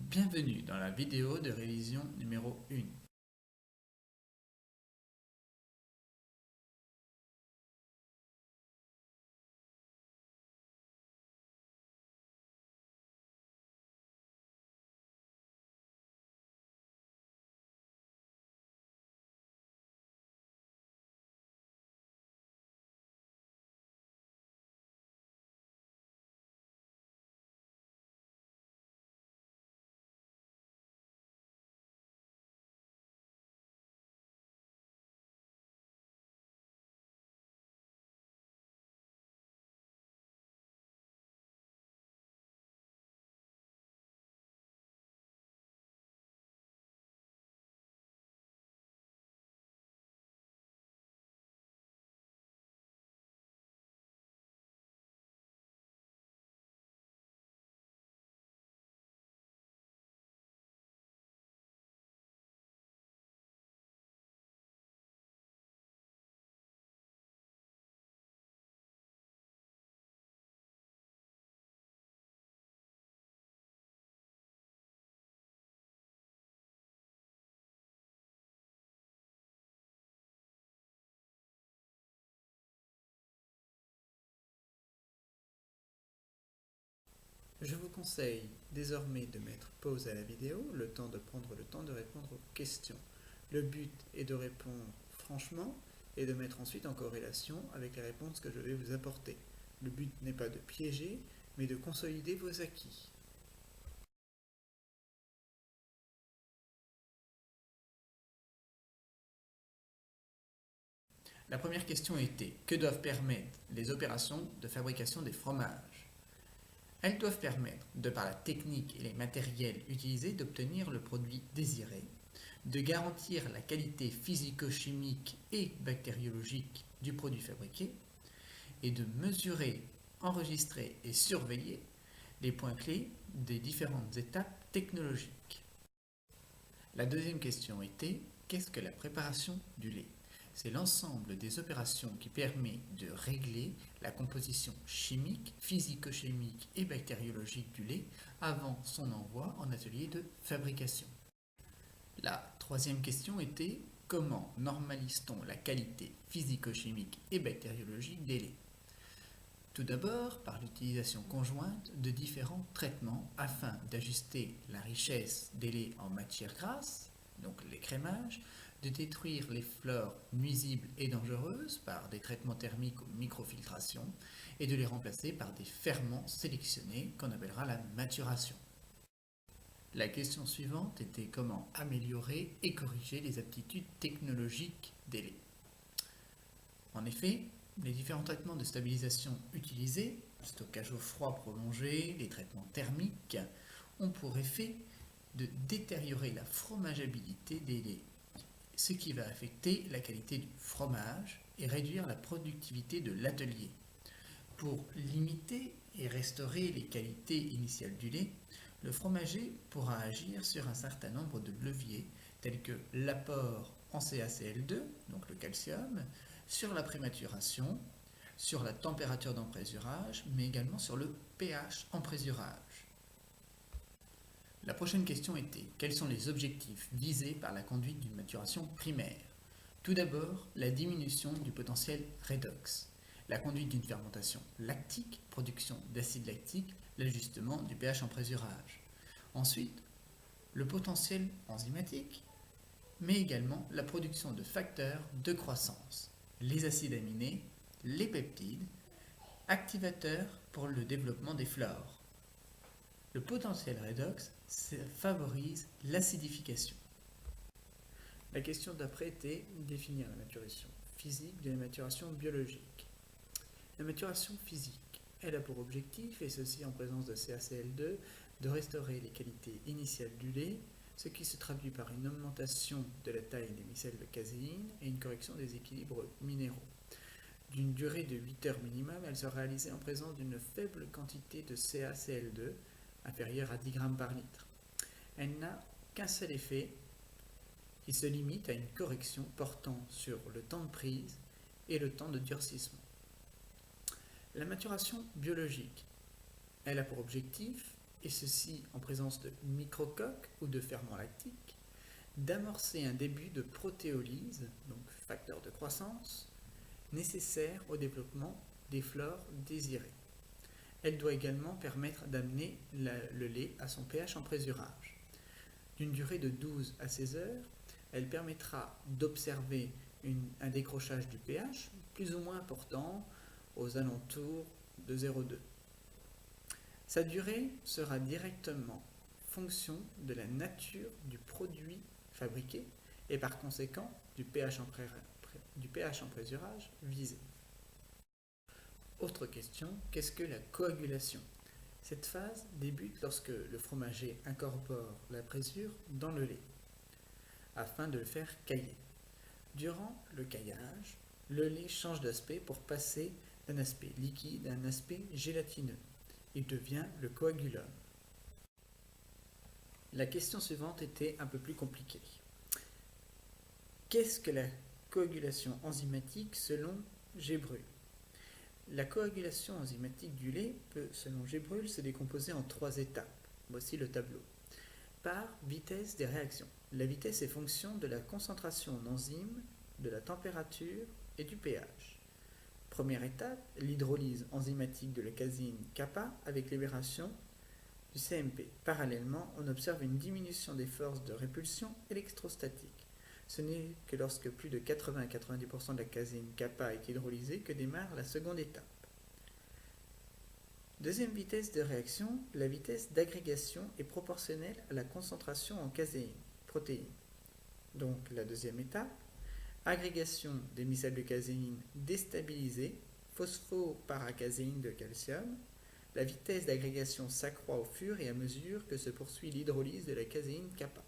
Bienvenue dans la vidéo de révision numéro 1. Je vous conseille désormais de mettre pause à la vidéo, le temps de prendre le temps de répondre aux questions. Le but est de répondre franchement et de mettre ensuite en corrélation avec les réponses que je vais vous apporter. Le but n'est pas de piéger, mais de consolider vos acquis. La première question était: que doivent permettre les opérations de fabrication des fromages? Elles doivent permettre, de par la technique et les matériels utilisés, d'obtenir le produit désiré, de garantir la qualité physico-chimique et bactériologique du produit fabriqué, et de mesurer, enregistrer et surveiller les points clés des différentes étapes technologiques. La deuxième question était: qu'est-ce que la préparation du lait? C'est l'ensemble des opérations qui permet de régler la composition chimique, physico-chimique et bactériologique du lait avant son envoi en atelier de fabrication. La troisième question était: comment normalise-t-on la qualité physico-chimique et bactériologique des laits? Tout d'abord, par l'utilisation conjointe de différents traitements afin d'ajuster la richesse des laits en matière grasse, donc l'écrémage, de détruire les flores nuisibles et dangereuses par des traitements thermiques ou microfiltration et de les remplacer par des ferments sélectionnés qu'on appellera la maturation. La question suivante était: comment améliorer et corriger les aptitudes technologiques des laits? En effet, les différents traitements de stabilisation utilisés, stockage au froid prolongé, les traitements thermiques, ont pour effet de détériorer la fromageabilité des laits, ce qui va affecter la qualité du fromage et réduire la productivité de l'atelier. Pour limiter et restaurer les qualités initiales du lait, le fromager pourra agir sur un certain nombre de leviers tels que l'apport en CaCl2, donc le calcium, sur la prématuration, sur la température d'emprésurage, mais également sur le pH emprésurage. La prochaine question était: quels sont les objectifs visés par la conduite d'une maturation primaire? Tout d'abord, la diminution du potentiel redox, la conduite d'une fermentation lactique, production d'acide lactique, l'ajustement du pH emprésurage. Ensuite, le potentiel enzymatique, mais également la production de facteurs de croissance, les acides aminés, les peptides, activateurs pour le développement des flores. Le potentiel redox favorise l'acidification. La question d'après était: définir la maturation physique de la maturation biologique. La maturation physique, elle a pour objectif, et ceci en présence de CaCl2, de restaurer les qualités initiales du lait, ce qui se traduit par une augmentation de la taille des micelles de caséine et une correction des équilibres minéraux. D'une durée de 8 heures minimum, elle sera réalisée en présence d'une faible quantité de CaCl2, inférieure à 10 g par litre. Elle n'a qu'un seul effet, qui se limite à une correction portant sur le temps de prise et le temps de durcissement. La maturation biologique, elle a pour objectif, et ceci en présence de microcoques ou de ferments lactiques, d'amorcer un début de protéolyse, donc facteur de croissance, nécessaire au développement des flores désirées. Elle doit également permettre d'amener le lait à son pH en présurage. D'une durée de 12 à 16 heures, elle permettra d'observer un décrochage du pH plus ou moins important aux alentours de 0,2. Sa durée sera directement fonction de la nature du produit fabriqué et par conséquent du pH en présurage visé. Autre question, qu'est-ce que la coagulation? Cette phase débute lorsque le fromager incorpore la présure dans le lait afin de le faire cailler. Durant le caillage, le lait change d'aspect pour passer d'un aspect liquide à un aspect gélatineux. Il devient le coagulum. La question suivante était un peu plus compliquée. Qu'est-ce que la coagulation enzymatique selon Gébrul? La coagulation enzymatique du lait peut, selon Gébrul, se décomposer en 3 étapes. Voici le tableau. Par vitesse des réactions. La vitesse est fonction de la concentration en enzyme, de la température et du pH. Première étape, l'hydrolyse enzymatique de la casine kappa avec libération du CMP. Parallèlement, on observe une diminution des forces de répulsion électrostatique. Ce n'est que lorsque plus de 80 à 90% de la casine kappa est hydrolysée que démarre la seconde étape. Deuxième vitesse de réaction, la vitesse d'agrégation est proportionnelle à la concentration en caséine, protéine. Donc la deuxième étape, agrégation des micelles de caséine déstabilisées, phosphoparacazéine de calcium. La vitesse d'agrégation s'accroît au fur et à mesure que se poursuit l'hydrolyse de la caséine kappa.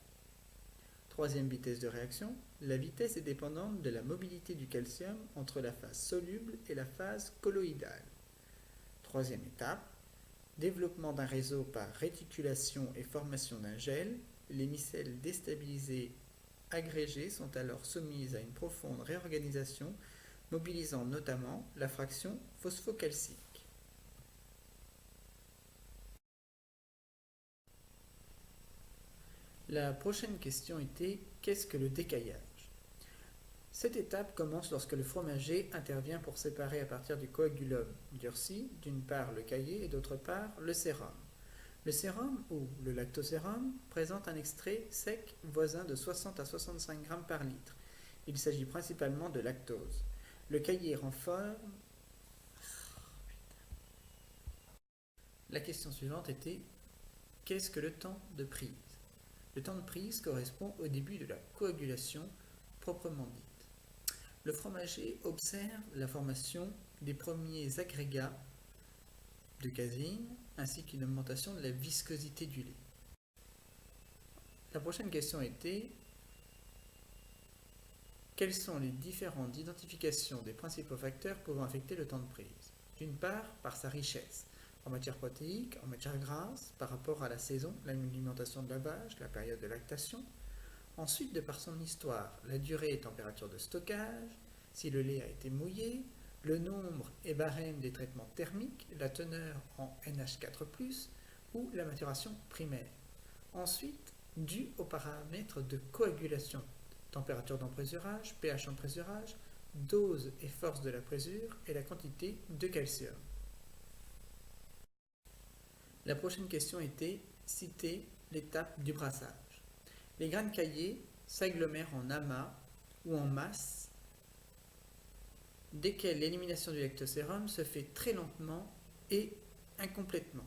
Troisième vitesse de réaction, la vitesse est dépendante de la mobilité du calcium entre la phase soluble et la phase colloïdale. Troisième étape, développement d'un réseau par réticulation et formation d'un gel. Les micelles déstabilisées agrégées sont alors soumises à une profonde réorganisation, mobilisant notamment la fraction phosphocalcique. La prochaine question était « Qu'est-ce que le décaillage ?» Cette étape commence lorsque le fromager intervient pour séparer à partir du coagulum durci, d'une part le caillé et d'autre part le sérum. Le sérum, ou le lactosérum, présente un extrait sec voisin de 60 à 65 g par litre. Il s'agit principalement de lactose. Le caillé renforme. La question suivante était « Qu'est-ce que le temps de prise ?» Le temps de prise correspond au début de la coagulation proprement dite. Le fromager observe la formation des premiers agrégats de caséine ainsi qu'une augmentation de la viscosité du lait. La prochaine question était quelles sont les différentes identifications des principaux facteurs pouvant affecter le temps de prise? D'une part, par sa richesse, en matière protéique, en matière grasse, par rapport à la saison, l'alimentation de la vache, la période de lactation. Ensuite, de par son histoire, la durée et température de stockage, si le lait a été mouillé, le nombre et barème des traitements thermiques, la teneur en NH4+, ou la maturation primaire. Ensuite, dû aux paramètres de coagulation, température d'emprésurage, pH en présurage, dose et force de la présure et la quantité de calcium. La prochaine question était citer l'étape du brassage. Les grains de caillé s'agglomèrent en amas ou en masse, desquels l'élimination du lactosérum se fait très lentement et incomplètement.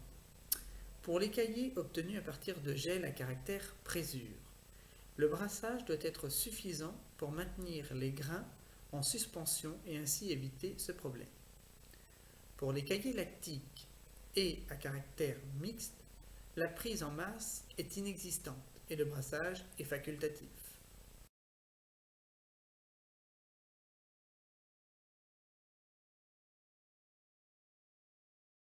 Pour les caillés obtenus à partir de gel à caractère présure, le brassage doit être suffisant pour maintenir les grains en suspension et ainsi éviter ce problème. Pour les caillés lactiques et à caractère mixte, la prise en masse est inexistante et le brassage est facultatif.